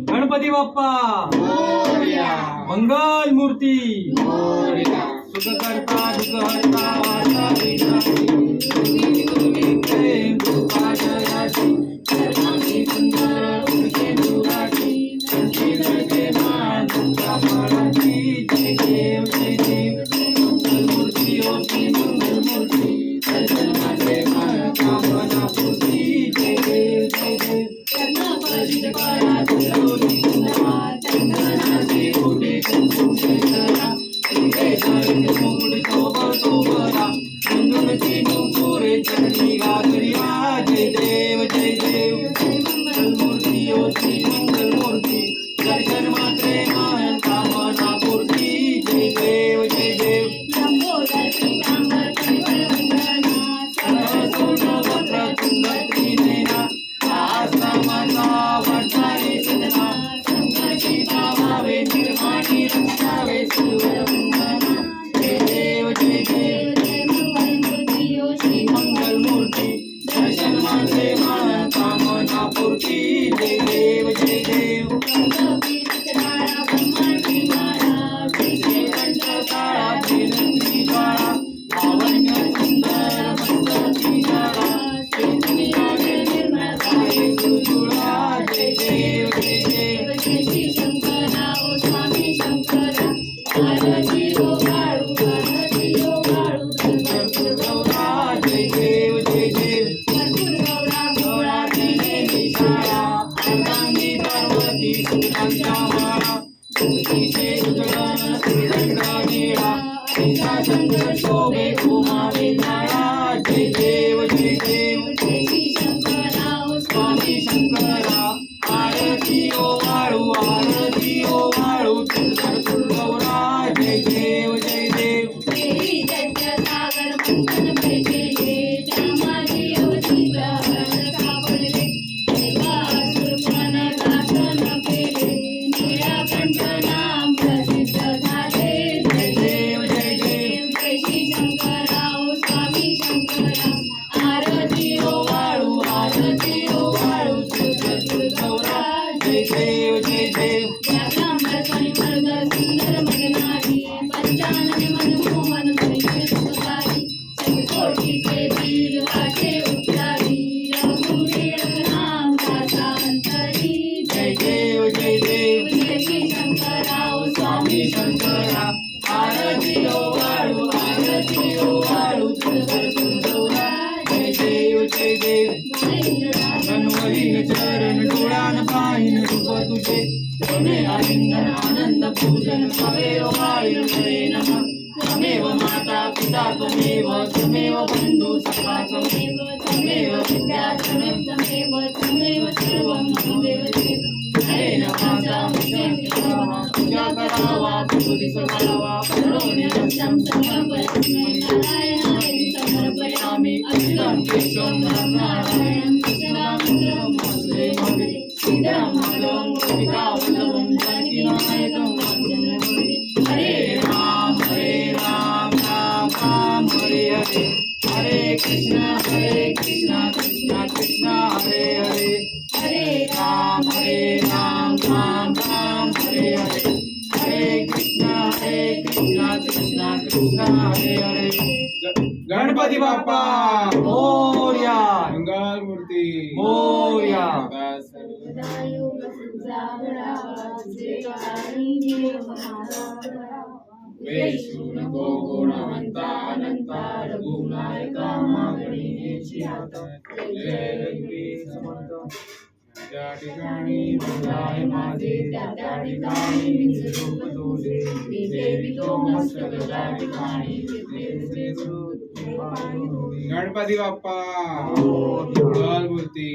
गणपती बाप्पा मंगल मूर्ती सुख करता दुःख हरता वार्ता सुंदर उडके दुराची जय देव जय देव मंगल मूर्ती होती मंगल मूर्ती दर्शन माझे मन कामना पूर्ती जय देव जय देव गणपती चरण डोळान पाहिन रूप तुझे त्वमे आलिंगन आनंद पूजन त्वमेव वायुरे नमः त्वमेव माता पिता त्वमेव बंधु सखा त्वमेव विद्या त्वमेव सर्वं मम देवदेव हरे नमाचा पूजा करावा तुझी सकावा करुणे लक्ष्यं समर्पयामि नारायणाय समर्पयामि अच्युतं केशवं नारायणं कृष्णं सीतां माधवं गोपिकावल्लभं जानकीनायकं हरे राम राम राम हरे हरे हरे कृष्णा कृष्णा कृष्णा हरे हरे हरे राम राम राम हरे हरे हरे कृष्णा कृष्णा कृष्णा हरे हरे। गणपती बाप्पा मोरया मंगल मूर्ती मोरया वेशुनको गुणवंता अनंता रघुनायका मागणीची आता जय रघुवीर समर्थ त्या ठिकाणी बंधाय माझे त्या ठिकाणी निजरूप तुझे देवी तो मस्तक त्या ठिकाणी गणपती बाप्पा मंगल मूर्ती